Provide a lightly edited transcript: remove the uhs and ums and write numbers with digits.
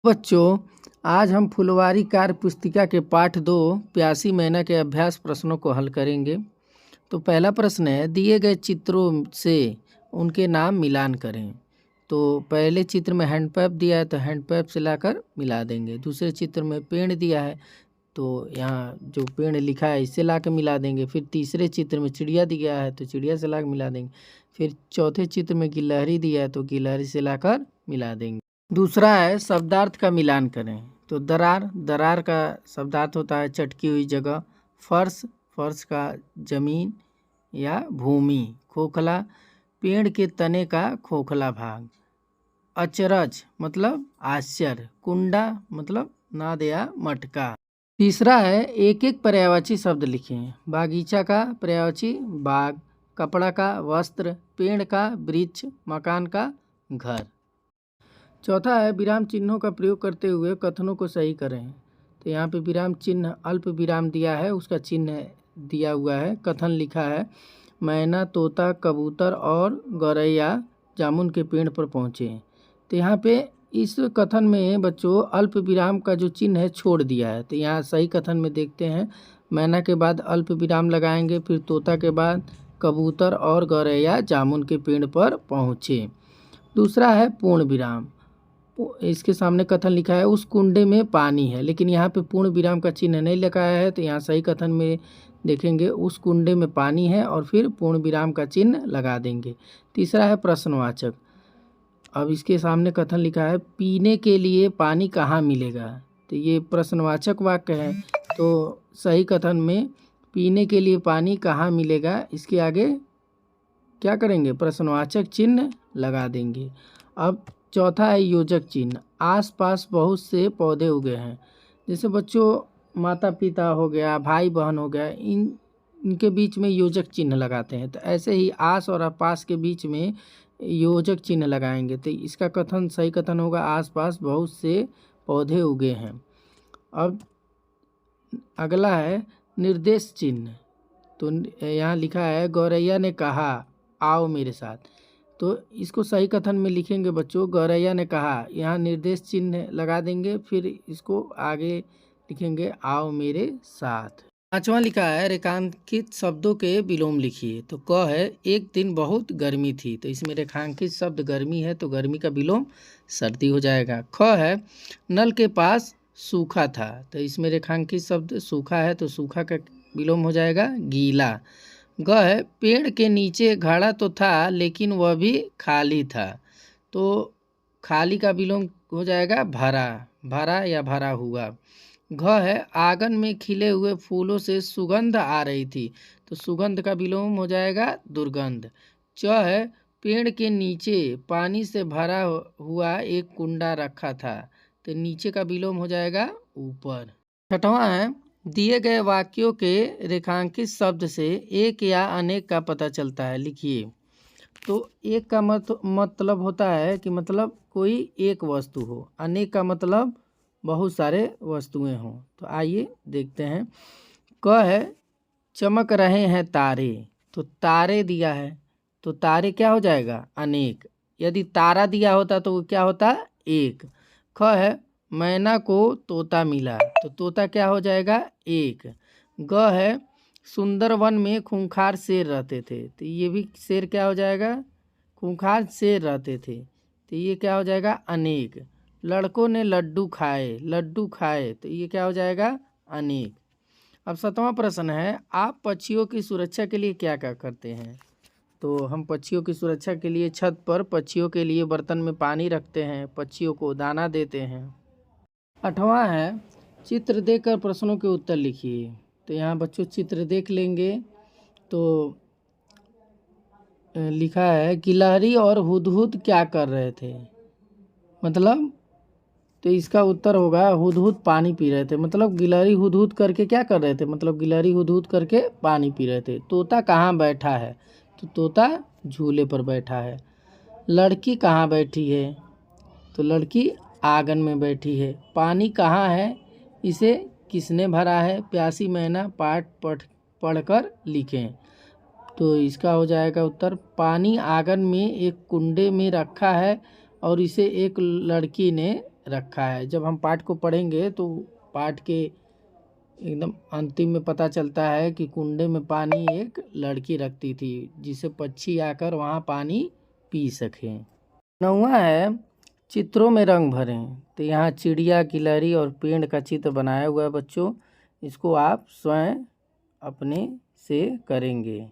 बच्चों, आज हम फुलवारी कार्य पुस्तिका के पाठ 2 प्यासी मैना के अभ्यास प्रश्नों को हल करेंगे। तो पहला प्रश्न है, दिए गए चित्रों से उनके नाम मिलान करें। तो पहले चित्र में हैंडपैप दिया है तो हैंडपैप से लाकर मिला देंगे। दूसरे चित्र में पेड़ दिया है तो यहाँ जो पेड़ लिखा है इससे ला के मिला देंगे। फिर तीसरे चित्र में चिड़िया दिया है तो चिड़िया से ला के मिला देंगे। फिर चौथे चित्र में गिलहरी दिया है तो गिलहरी से लाकर मिला देंगे। दूसरा है शब्दार्थ का मिलान करें। तो दरार का शब्दार्थ होता है चटकी हुई जगह। फर्श का जमीन या भूमि। खोखला पेड़ के तने का खोखला भाग। अचरज मतलब आश्चर्य। कुंडा मतलब नाद या मटका। तीसरा है एक एक पर्यायवाची शब्द लिखें। बागीचा का पर्यायवाची बाग। कपड़ा का वस्त्र। पेड़ का वृक्ष। मकान का घर। चौथा है विराम चिन्हों का प्रयोग करते हुए कथनों को सही करें। तो यहाँ पे विराम चिन्ह अल्प विराम दिया है, उसका चिन्ह दिया हुआ है। कथन लिखा है, मैना तोता कबूतर और गौरैया जामुन के पेड़ पर पहुँचे। तो यहाँ पे इस कथन में बच्चों अल्प विराम का जो चिन्ह है छोड़ दिया है। तो यहाँ सही कथन में देखते हैं, मैना के बाद अल्प विराम लगाएंगे, फिर तोता के बाद कबूतर और गौरैया जामुन के पेड़ पर पहुँचे। दूसरा है पूर्ण विराम। इसके सामने कथन लिखा है उस कुंडे में पानी है, लेकिन यहाँ पे पूर्ण विराम का चिन्ह नहीं लगाया है। तो यहाँ सही कथन में देखेंगे उस कुंडे में पानी है और फिर पूर्ण विराम का चिन्ह लगा देंगे। तीसरा है प्रश्नवाचक। अब इसके सामने कथन लिखा है पीने के लिए पानी कहाँ मिलेगा। तो ये प्रश्नवाचक वाक्य है, तो सही कथन में पीने के लिए पानी कहाँ मिलेगा इसके आगे क्या करेंगे, प्रश्नवाचक चिन्ह लगा देंगे। अब चौथा है योजक चिन्ह। आसपास बहुत से पौधे उगे हैं। जैसे बच्चों माता पिता हो गया, भाई बहन हो गया, इनके बीच में योजक चिन्ह लगाते हैं। तो ऐसे ही आस और पास के बीच में योजक चिन्ह लगाएंगे। तो इसका कथन सही कथन होगा आसपास बहुत से पौधे उगे हैं। अब अगला है निर्देश चिन्ह। तो यहाँ लिखा है गौरैया ने कहा आओ मेरे साथ। तो इसको सही कथन में लिखेंगे बच्चों, गौरैया ने कहा, यहाँ निर्देश चिन्ह लगा देंगे, फिर इसको आगे लिखेंगे आओ मेरे साथ। पांचवा लिखा है रेखांकित शब्दों के विलोम लिखिए। तो क है एक दिन बहुत गर्मी थी। तो इसमें रेखांकित शब्द गर्मी है तो गर्मी का विलोम सर्दी हो जाएगा। ख है नल के पास सूखा था। तो इसमें रेखांकित शब्द सूखा है तो सूखा का विलोम हो जाएगा गीला। ग है पेड़ के नीचे घड़ा तो था लेकिन वह भी खाली था। तो खाली का विलोम हो जाएगा भरा। भरा या भरा हुआ। घ है आंगन में खिले हुए फूलों से सुगंध आ रही थी। तो सुगंध का विलोम हो जाएगा दुर्गंध। च है पेड़ के नीचे पानी से भरा हुआ एक कुंडा रखा था। तो नीचे का विलोम हो जाएगा ऊपर। छठवां है दिए गए वाक्यों के रेखांकित शब्द से एक या अनेक का पता चलता है, लिखिए। तो एक का मतलब होता है कि मतलब कोई एक वस्तु हो। अनेक का मतलब बहुत सारे वस्तुएं हों। तो आइए देखते हैं। क है चमक रहे हैं तारे। तो तारे दिया है तो तारे क्या हो जाएगा अनेक। यदि तारा दिया होता तो वो क्या होता एक। ख है मैना को तोता मिला। तो तोता क्या हो जाएगा एक। ग है सुंदर वन में खूंखार शेर रहते थे। तो ये भी शेर क्या हो जाएगा खूंखार शेर रहते थे। तो ये क्या हो जाएगा अनेक। लड़कों ने लड्डू खाए। तो ये क्या हो जाएगा अनेक। अब 7वां प्रश्न है आप पक्षियों की सुरक्षा के लिए क्या क्या करते हैं। तो हम पक्षियों की सुरक्षा के लिए छत पर पक्षियों के लिए बर्तन में पानी रखते हैं, पक्षियों को दाना देते हैं। 8वां है चित्र देखकर प्रश्नों के उत्तर लिखिए। तो यहाँ बच्चों चित्र देख लेंगे तो लिखा है गिलहरी और हुदहुद क्या कर रहे थे। मतलब तो इसका उत्तर होगा हुदहुद पानी पी रहे थे। मतलब गिलहरी हुदहुद करके क्या कर रहे थे, मतलब गिलहरी हुदहुद करके पानी पी रहे थे। तोता कहाँ बैठा है। तो तोता झूले पर बैठा है। लड़की कहाँ बैठी है। तो लड़की आंगन में बैठी है। पानी कहाँ है इसे किसने भरा है। प्यासी मैना पाठ पढ़कर लिखें। तो इसका हो जाएगा उत्तर पानी आंगन में एक कुंडे में रखा है और इसे एक लड़की ने रखा है। जब हम पाठ को पढ़ेंगे तो पाठ के एकदम अंतिम में पता चलता है कि कुंडे में पानी एक लड़की रखती थी, जिसे पक्षी आकर वहाँ पानी पी सके। 9वां है चित्रों में रंग भरें। तो यहाँ चिड़िया, गिलहरी और पेड़ का चित्र बनाया हुआ है बच्चों। इसको आप स्वयं अपने से करेंगे।